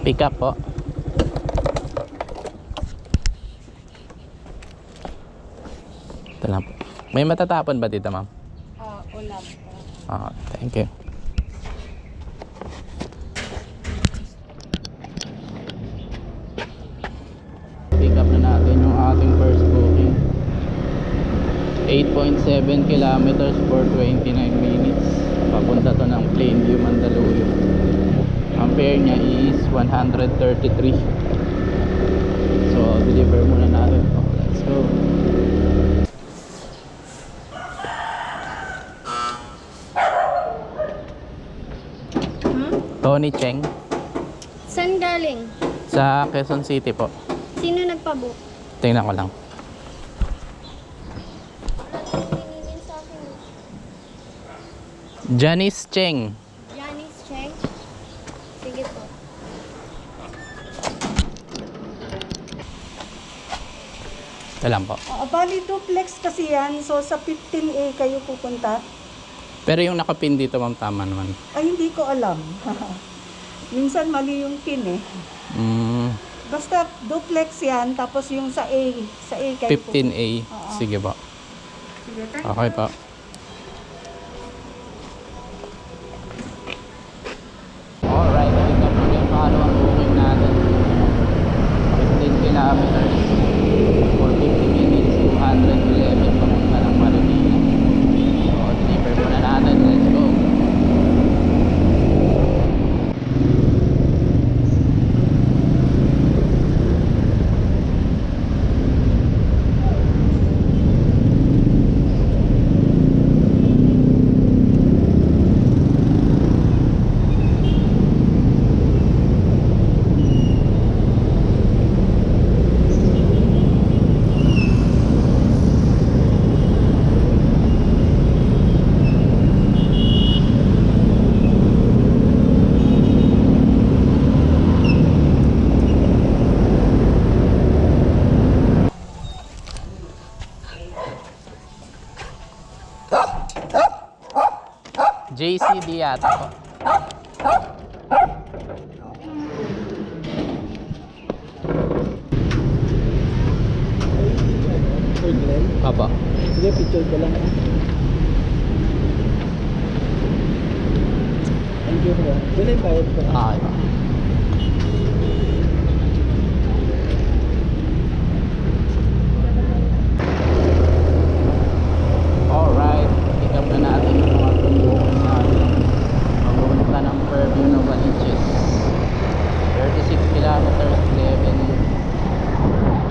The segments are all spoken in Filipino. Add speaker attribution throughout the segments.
Speaker 1: Pick up po. Ito lang po. May matatapon ba dito, ma'am?
Speaker 2: Ulam.
Speaker 1: Thank you. Pick up na natin yung ating first booking. 8.7 kilometers for 29 minutes. Papunta to ng Plainview, Mandaluyong. Ang fare niya is 133. So, deliver muna natin to. Let's go. Tony Cheng.
Speaker 2: Saan galing?
Speaker 1: Sa Quezon City po.
Speaker 2: Sino nagpabook?
Speaker 1: Tingnan ko lang. Janice Cheng.
Speaker 2: Janice Cheng? Sige po.
Speaker 1: Ito lang po.
Speaker 3: Bali duplex kasi yan. So sa 15A kayo pupunta?
Speaker 1: Pero yung nakapin dito, ma'am, tama naman.
Speaker 3: Ay, hindi ko alam. Minsan mali yung pin eh. Basta duplex yan, tapos yung sa A kayo
Speaker 1: 15A. Sige po.
Speaker 3: Sige, thank
Speaker 1: Okay
Speaker 3: you.
Speaker 1: po. Alright, ito po yung pangalawang booking natin. 15 kilometers for 50 minutes, 211 pamunta ng Marikina. So, deliver muna natin. Let's go. JCD yata po. Apa.
Speaker 4: Sige, picture ko lang. Thank you bro. Dili bayad ko.
Speaker 1: Okay. Alright, pick up na natin yung mga pagbukas natin. Papunta ng Fairview, Novaliches. 36 kilometers,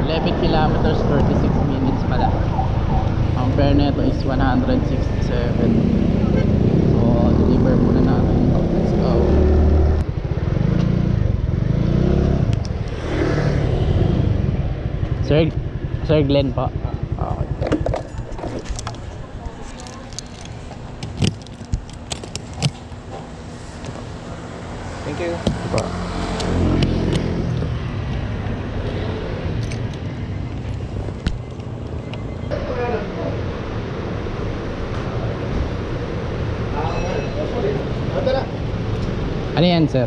Speaker 1: 11 kilometers, 36 minutes pala. Ang fare neto is 167. So, deliver muna natin. Let's go. Sir Glenn po. Okay.
Speaker 4: Thank you.
Speaker 1: Po. Ano yan, sir?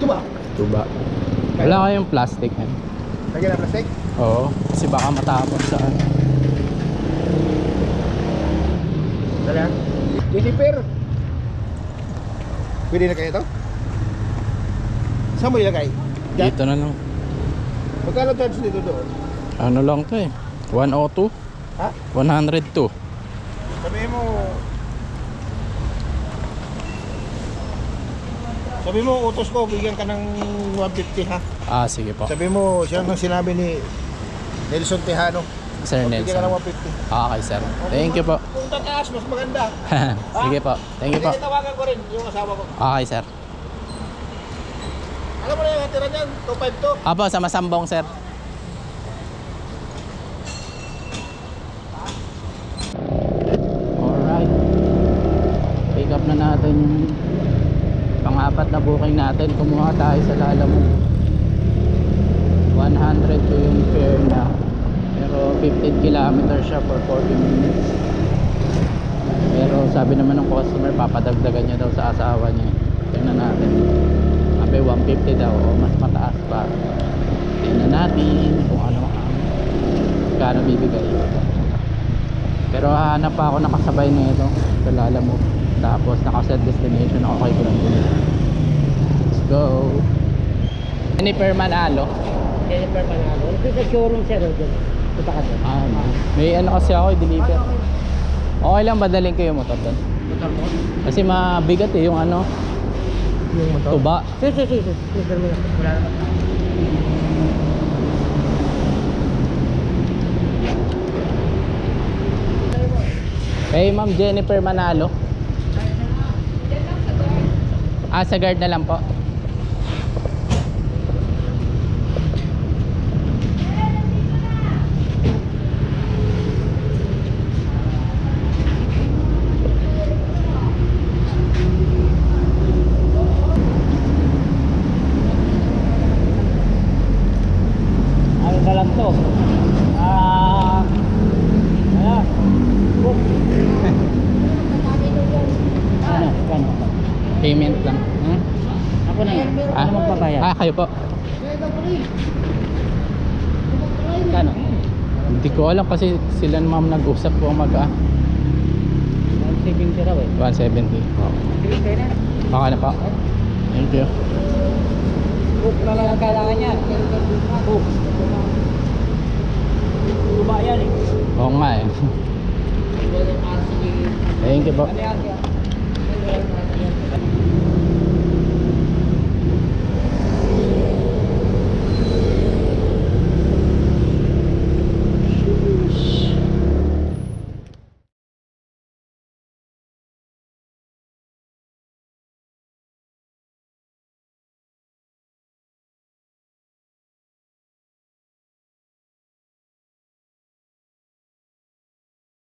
Speaker 4: Tuba.
Speaker 1: Tuba. Wala kayong plastic yan?
Speaker 4: Lagyan ng plastic?
Speaker 1: Oo. Kasi baka matapon sa ano.
Speaker 4: Dala. Juniper. Pwede na kayo ito? Saan mo ilagay?
Speaker 1: Dito na lang.
Speaker 4: Magkano charge dito doon?
Speaker 1: Ano lang to eh. 102?
Speaker 4: Ha?
Speaker 1: 102.
Speaker 4: Sabi mo, utos ko, bigyan ka ng 150 ha.
Speaker 1: Sige po.
Speaker 4: Sabi mo, siya ang sinabi ni Nelson Tejano.
Speaker 1: Sir
Speaker 4: Bigyan ka ng
Speaker 1: Nelson.
Speaker 4: 150.
Speaker 1: Okay, sir. Thank you po.
Speaker 4: Kung tataas, mas maganda.
Speaker 1: Sige po. Thank you po.
Speaker 4: Hindi, tawagan ko rin yung asawa ko.
Speaker 1: Okay, sir.
Speaker 4: Alam mo na yung hatira niyan, 252.
Speaker 1: Apo, sa Masambong, sir. Alright. Pick up na natin yung pang-apat na booking natin. Kumuha tayo sa Lalamove. 100 to yung fare na. Pero 15 kilometers siya for 40 minutes. Pero sabi naman ng customer, papadagdagan niya daw sa asawa niya. Tingnan natin. sabi 150 daw o mas mataas pa. Tingnan natin kung ano ang kano bibigay. Pero hanap pa ako nakasabay nito sa Lalamove. Tapos nakaset destination ako kay Kulang. Let's go. Jennifer Manalo.
Speaker 5: Jennifer Manalo. Ito sa showroom sir. Punta ka doon.
Speaker 1: May ano kasi ako i-deliver. Okay lang badaling ko yung motor doon.
Speaker 5: Motor mo?
Speaker 1: Kasi mabigat eh yung ano,
Speaker 5: Yung motor?
Speaker 1: tuba.
Speaker 5: Sige. Motor mo lang. Wala naman.
Speaker 1: Hey Ma'am Jennifer Manalo. Sa guard na lang po.
Speaker 5: Ano ba lang to? Kano?
Speaker 1: Payment lang.
Speaker 5: Ako na yan. Ano magbabayad?
Speaker 1: Kayo po.
Speaker 5: Kano?
Speaker 1: Hindi ko alam kasi sila ma'am nag-usap po mag
Speaker 5: 170 raw eh.
Speaker 1: 170.
Speaker 5: Sige kayo na.
Speaker 1: Okay na po. Thank you.
Speaker 5: Book na lang ang kailangan niya. Book. Tuba yan eh.
Speaker 1: Oo nga eh. Thank you po.
Speaker 5: Ano yan?